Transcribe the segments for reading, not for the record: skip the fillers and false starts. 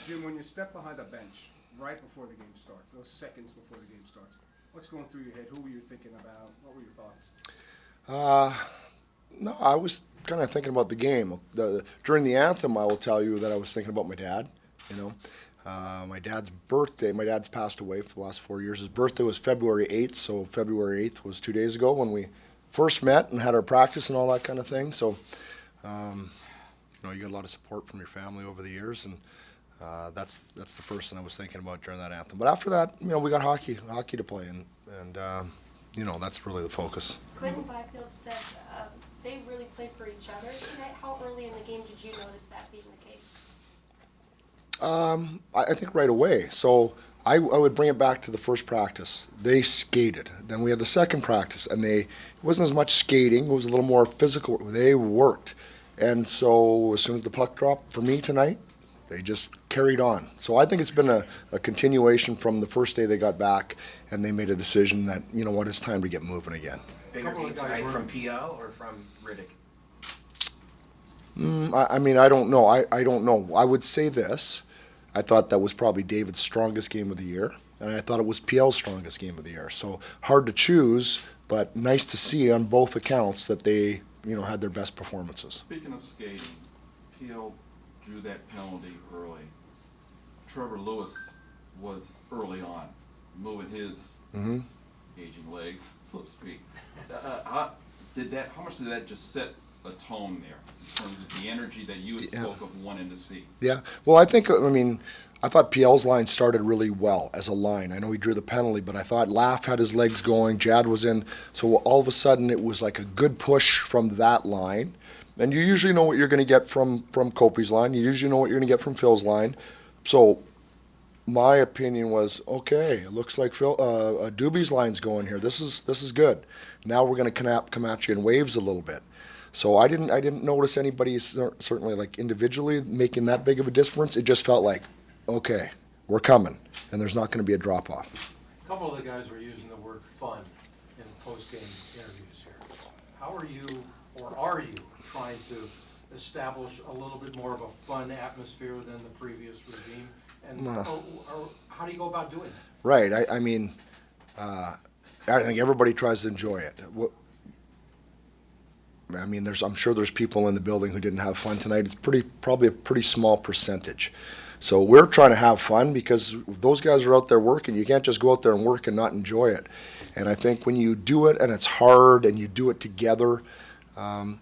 Jim, when you step behind the bench right before the game starts, those seconds before the game starts, what's going through your head? Who were you thinking about? What were your thoughts? No, I was kind of thinking about the game. During the anthem, I will tell you that I was thinking about my dad. You know, my dad's birthday. My dad's passed away for the last 4 years. His birthday was February 8th, so February 8th was 2 days ago when we first met and had our practice and all that kind of thing. So, you got a lot of support from your family over the years, and that's the person I was thinking about during that anthem. But after that, we got hockey to play, and that's really the focus. Quentin Byfield said they really played for each other tonight. How early in the game did you notice that being the case? I think right away. So I would bring it back to the first practice. They skated. Then we had the second practice, and it wasn't as much skating. It was a little more physical. They worked. And so as soon as the puck dropped for me tonight, they just carried on. So I think it's been a continuation from the first day they got back, and they made a decision that, it's time to get moving again. Bigger game tonight from PL or from Riddick? I don't know. I don't know. I would say this. I thought that was probably David's strongest game of the year, and I thought it was PL's strongest game of the year. So hard to choose, but nice to see on both accounts that they, had their best performances. Speaking of skating, PL drew that penalty early. Trevor Lewis was early on, moving his aging legs, so to speak. How much did that just set a tone there in terms of the energy that you had spoke of wanting to see? Yeah. Well, I thought PL's line started really well as a line. I know he drew the penalty, but I thought Laugh had his legs going, Jad was in, so all of a sudden it was like a good push from that line. And you usually know what you're going to get from Kopi's line. You usually know what you're going to get from Phil's line. So my opinion was, okay, it looks like Doobie's line's going here. This is good. Now we're going to come at you in waves a little bit. So I didn't notice anybody certainly like individually making that big of a difference. It just felt like, okay, we're coming, and there's not going to be a drop off. A couple of the guys were using the word fun in post-game interviews here. How are you trying to establish a little bit more of a fun atmosphere than the previous regime? And how do you go about doing that? Right. I think everybody tries to enjoy it. I'm sure there's people in the building who didn't have fun tonight. It's probably a pretty small percentage. So we're trying to have fun because those guys are out there working. You can't just go out there and work and not enjoy it. And I think when you do it and it's hard and you do it together,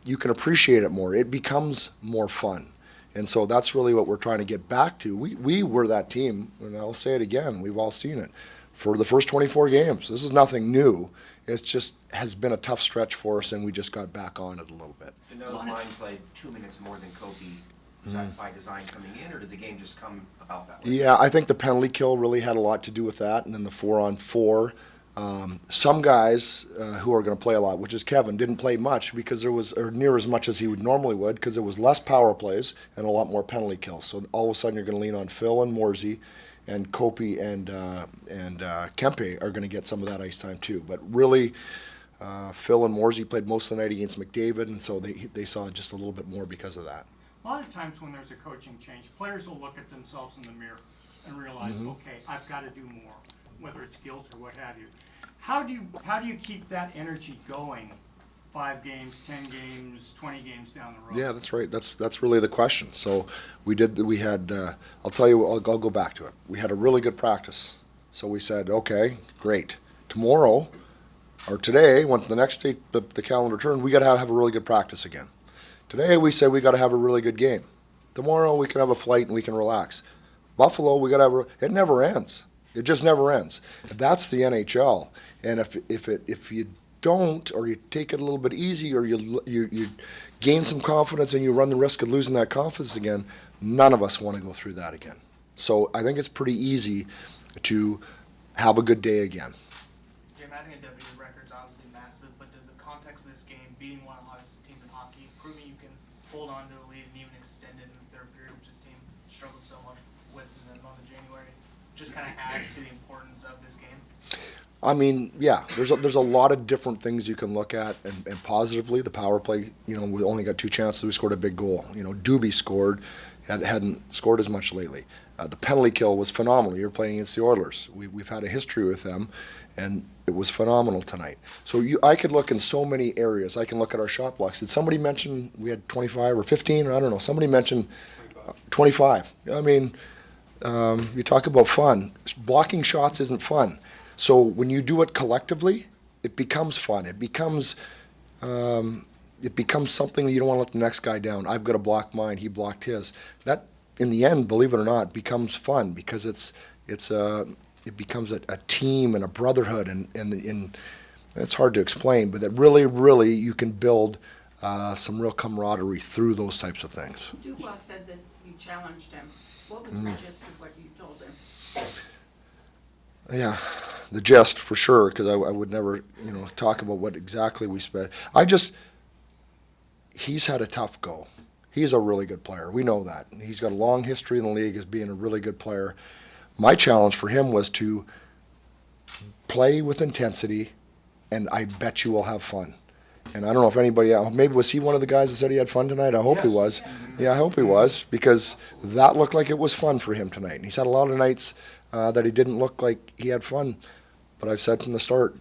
you can appreciate it more. It becomes more fun. And so that's really what we're trying to get back to. We were that team, and I'll say it again, we've all seen it, for the first 24 games. This is nothing new. It just has been a tough stretch for us, and we just got back on it a little bit. Dano's line played 2 minutes more than Kopi. Is that by design coming in, or did the game just come about that way? Yeah, I think the penalty kill really had a lot to do with that, and then the 4-on-4. Some guys who are going to play a lot, which is Kevin, didn't play much because there was, or near as much as he would normally would, because there was less power plays and a lot more penalty kills. So all of a sudden you're going to lean on Phil and Morsey, and Kopi and Kempe are going to get some of that ice time too. But really, Phil and Morsey played most of the night against McDavid, and so they saw just a little bit more because of that. A lot of times when there's a coaching change, players will look at themselves in the mirror and realize, okay, I've got to do more, whether it's guilt or what have you. How do you keep that energy going 5 games, 10 games, 20 games down the road? Yeah, that's right. That's really the question. So we had, I'll tell you, I'll go back to it. We had a really good practice. So we said, okay, great. Tomorrow, or today, when the next day the calendar turned, we got to have a really good practice again. Today we said we got to have a really good game. Tomorrow we can have a flight and we can relax. Buffalo, we got to have it never ends. It just never ends. That's the NHL. And if you don't, or you take it a little bit easy, or you gain some confidence and you run the risk of losing that confidence again, none of us want to go through that again. So I think it's pretty easy to have a good day again. Jim, adding a W to the record is obviously massive, but does the context of this game, beating one of the hottest teams in hockey, proving you can hold on to a lead and even extend it in the third period, which this team struggled so much with in the month of January, just kind of add to the importance of this game? Yeah, there's a lot of different things you can look at, and positively, the power play, we only got 2 chances, we scored a big goal. Doobie scored, hadn't scored as much lately. The penalty kill was phenomenal. You're playing against the Oilers. We've had a history with them, and it was phenomenal tonight. So I could look in so many areas. I can look at our shot blocks. Did somebody mention we had 25 or 15? Or I don't know. Somebody mentioned 25. I mean, you talk about fun. Blocking shots isn't fun. So when you do it collectively, it becomes fun. It becomes something that you don't want to let the next guy down. I've got to block mine. He blocked his. That, in the end, believe it or not, becomes fun because it becomes a team and a brotherhood, and it's hard to explain, but that really you can build some real camaraderie through those types of things. Dubois said that you challenged him. What was the gist of what you told him? Yeah, the gist for sure, because I would never, talk about what exactly we spent. He's had a tough go. He's a really good player. We know that. He's got a long history in the league as being a really good player. My challenge for him was to play with intensity, and I bet you will have fun. And I don't know if anybody else, maybe was he one of the guys that said he had fun tonight? I hope he was. Yeah, I hope he was, because that looked like it was fun for him tonight. And he's had a lot of nights that he didn't look like he had fun. But I've said from the start,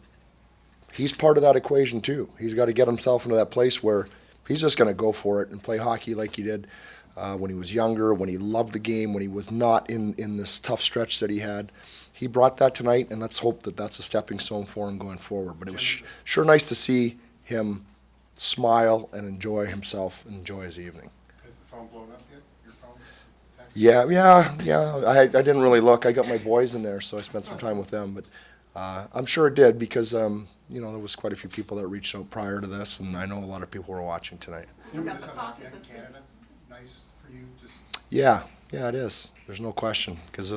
he's part of that equation too. He's got to get himself into that place where he's just going to go for it and play hockey like he did when he was younger, when he loved the game, when he was not in this tough stretch that he had. He brought that tonight, and let's hope that that's a stepping stone for him going forward. But it was sure nice to see him smile and enjoy himself and enjoy his evening. Has the phone blown up yet? Your phone? Text? Yeah. I didn't really look. I got my boys in there, so I spent some time with them. But I'm sure it did because, there was quite a few people that reached out prior to this, and I know a lot of people were watching tonight. You got the pockets of Canada, nice for you, just. Yeah, it is. There's no question, because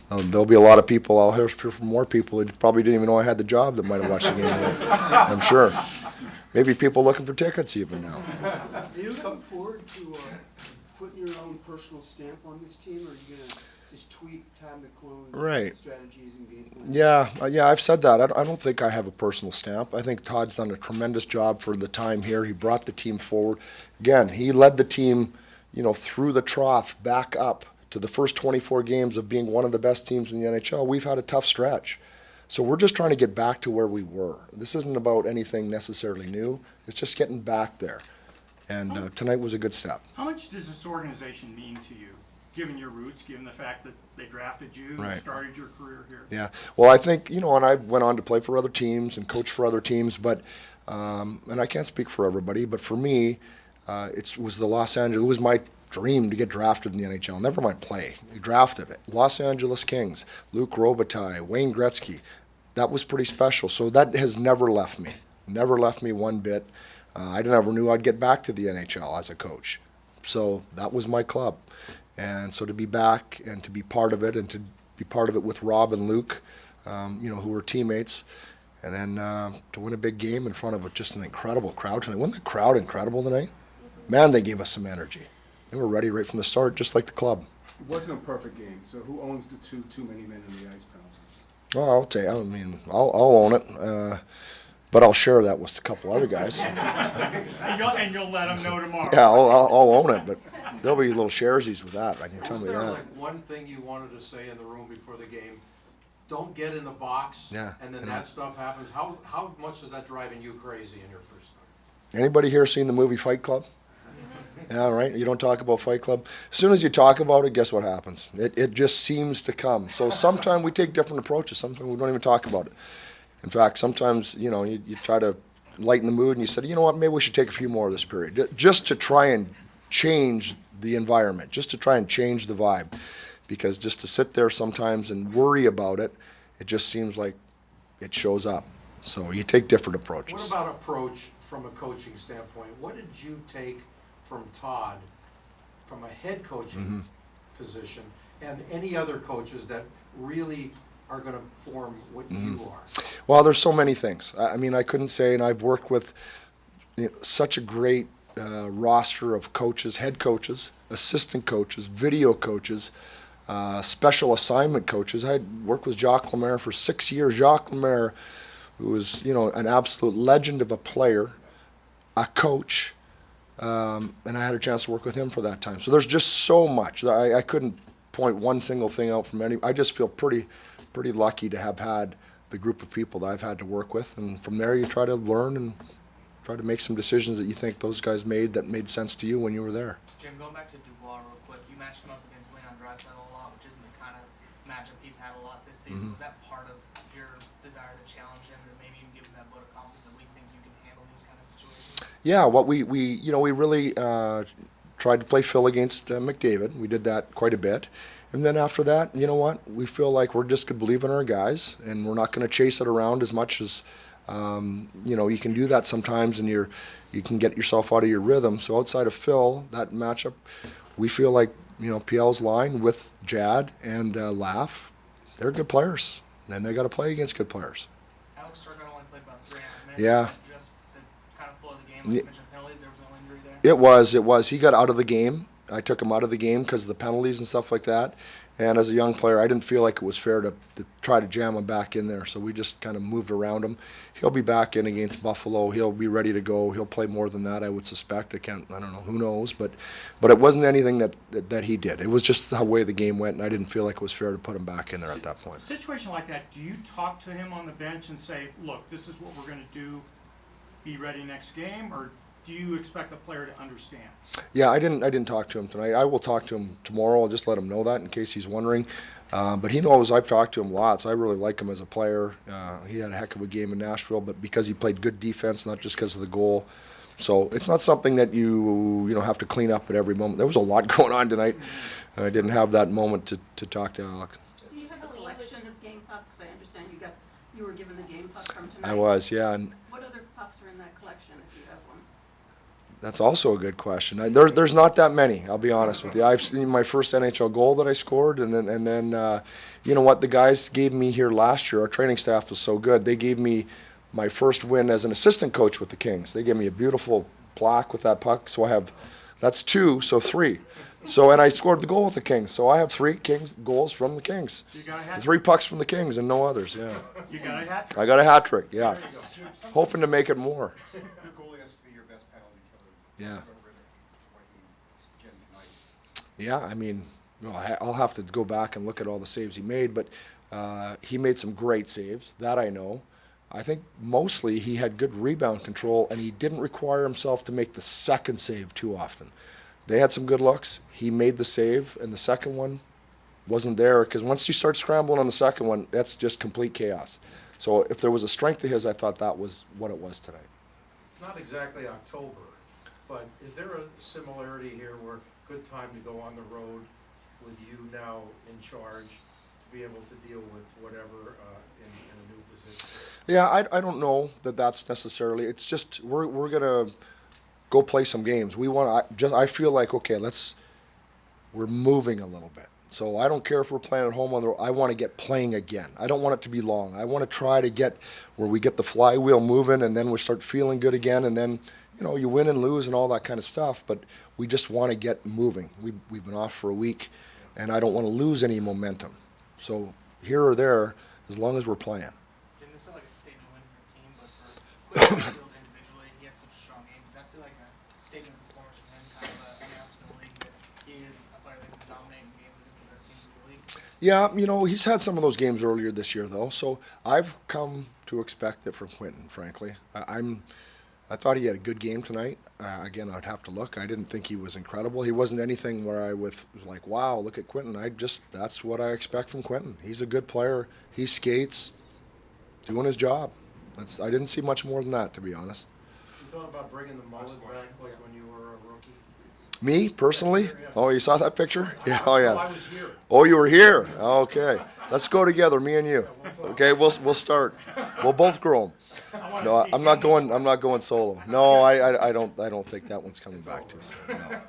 there'll be a lot of people. I'll hear from more people who probably didn't even know I had the job that might have watched the game tonight. I'm sure. Maybe people looking for tickets even now. Are you looking forward to putting your own personal stamp on this team, or are you going to just tweak Todd McClone's strategies and game plan? Yeah, I've said that. I don't think I have a personal stamp. I think Todd's done a tremendous job for the time here. He brought the team forward. Again, he led the team, through the trough back up to the first 24 games of being one of the best teams in the NHL. We've had a tough stretch. So we're just trying to get back to where we were. This isn't about anything necessarily new. It's just getting back there. And tonight was a good step. How much does this organization mean to you, given your roots, given the fact that they drafted you and started your career here? Yeah. Well, I think, and I went on to play for other teams and coach for other teams, but, and I can't speak for everybody, but for me, it was it was my dream to get drafted in the NHL. Never mind play. You drafted it. Los Angeles Kings, Luc Robitaille, Wayne Gretzky. That was pretty special. So that has never left me. Never left me one bit. I never knew I'd get back to the NHL as a coach. So that was my club. And so to be back and to be part of it, and to be part of it with Rob and Luke, who were teammates, and then to win a big game in front of just an incredible crowd tonight. Wasn't the crowd incredible tonight? Man, they gave us some energy. They were ready right from the start, just like the club. It wasn't a perfect game, so who owns the too many men in the ice penalties? Well, I'll own it, but I'll share that with a couple other guys. And you'll let them know tomorrow. Yeah, I'll own it, but there'll be little sharesies with that. I can tell you Was there that. like one thing you wanted to say in the room before the game? Don't get in the box, and then that stuff happens. How much is that driving you crazy in your first start? Anybody here seen the movie Fight Club? Yeah, right. You don't talk about Fight Club. As soon as you talk about it, guess what happens? It just seems to come. So sometimes we take different approaches. Sometimes we don't even talk about it. In fact, sometimes you try to lighten the mood, and you said, you know what, maybe we should take a few more of this period, just to try and change the environment, just to try and change the vibe, because just to sit there sometimes and worry about it, it just seems like it shows up. So you take different approaches. What about approach from a coaching standpoint? What did you take from Todd, from a head coaching position, and any other coaches that really are going to form what you are? Well, there's so many things. I couldn't say, and I've worked with such a great roster of coaches, head coaches, assistant coaches, video coaches, special assignment coaches. I worked with Jacques Lemaire for 6 years. Jacques Lemaire, who was, an absolute legend of a player, a coach, and I had a chance to work with him for that time. So there's just so much. I couldn't point one single thing out from any. I just feel pretty lucky to have had the group of people that I've had to work with, and from there you try to learn and try to make some decisions that you think those guys made that made sense to you when you were there. Jim, going back to Dubois real quick, you matched him up against Leon Draisaitl a lot, which isn't the kind of matchup he's had a lot this season. Was that part of your desire to challenge him, and maybe even give him that vote of confidence that we think you can handle these kind of situations? Yeah, what we really tried to play Phil against McDavid. We did that quite a bit. And then after that, you know what? We feel like we're just going to believe in our guys, and we're not going to chase it around as much as, you can do that sometimes, and you can get yourself out of your rhythm. So outside of Phil, that matchup, we feel like, PL's line with Jad and Laugh, they're good players, and they got to play against good players. Alex Sturgeon only played about 3.5 minutes. Yeah. Just the kind of flow of the game, like you mentioned penalties, there was no injury there. It was. He got out of the game. I took him out of the game because of the penalties and stuff like that. And as a young player, I didn't feel like it was fair to try to jam him back in there. So we just kind of moved around him. He'll be back in against Buffalo. He'll be ready to go. He'll play more than that, I would suspect. I don't know. Who knows? But it wasn't anything that he did. It was just the way the game went, and I didn't feel like it was fair to put him back in there at that point. A situation like that, do you talk to him on the bench and say, look, this is what we're going to do, be ready next game, or do you expect a player to understand? Yeah, I didn't talk to him tonight. I will talk to him tomorrow. I'll just let him know that in case he's wondering. But he knows I've talked to him lots. I really like him as a player. He had a heck of a game in Nashville, but because he played good defense, not just because of the goal. So it's not something that you have to clean up at every moment. There was a lot going on tonight. I didn't have that moment to talk to Alex. Do you have a collection of game pucks? I understand you were given the game puck from tonight. I was, yeah. And what other pucks are in that collection, if you have one? that's also a good question. There's not that many. I'll be honest with you. I've seen my first NHL goal that I scored, and then you know what? The guys gave me here last year. Our training staff was so good. They gave me my first win as an assistant coach with the Kings. They gave me a beautiful plaque with that puck. So that's 2, so 3. So and I scored the goal with the Kings. So I have 3 Kings goals from the Kings. So you got a hat trick? 3 pucks from the Kings and no others. Yeah. You got a hat trick? I got a hat trick. Yeah. There you go. Hoping to make it more. Your goalie has to be your best penalty killer. Yeah. What he did tonight. Yeah, I mean, I'll have to go back and look at all the saves he made, but he made some great saves. That I know. I think mostly he had good rebound control, and he didn't require himself to make the second save too often. They had some good looks. He made the save, and the second one wasn't there because once you start scrambling on the second one, that's just complete chaos. So if there was a strength to his, I thought that was what it was tonight. It's not exactly October, but is there a similarity here where good time to go on the road with you now in charge to be able to deal with whatever in a new position? Yeah, I don't know that that's necessarily. It's just we're gonna go play some games. I feel like okay, we're moving a little bit. So I don't care if we're playing at home on the road. I want to get playing again. I don't want it to be long. I want to try to get where we get the flywheel moving, and then we start feeling good again, and then you win and lose and all that kind of stuff. But we just want to get moving. We've been off for a week, and I don't want to lose any momentum. So here or there, as long as we're playing. Jim, this felt like a statement win for the team, but for Quinn Field individually, he had such a strong game. Does that feel like a statement performance from him, kind of an announcement to the league that he is a player that can dominate games against the best teams in the league? Yeah, he's had some of those games earlier this year, though. So I've come to expect it from Quentin, frankly. I thought he had a good game tonight. Again, I'd have to look. I didn't think he was incredible. He wasn't anything where I was like, wow, look at Quentin. That's what I expect from Quentin. He's a good player. He skates, doing his job. I didn't see much more than that, to be honest. You thought about bringing the mullet back like when you were a rookie? Me, personally? Oh, you saw that picture? Yeah, oh, yeah. I was here. Oh, you were here? Okay. Let's go together, me and you. Okay, we'll start. We'll both grow them. No, I'm not going solo. No, I don't think that one's coming back to us. No.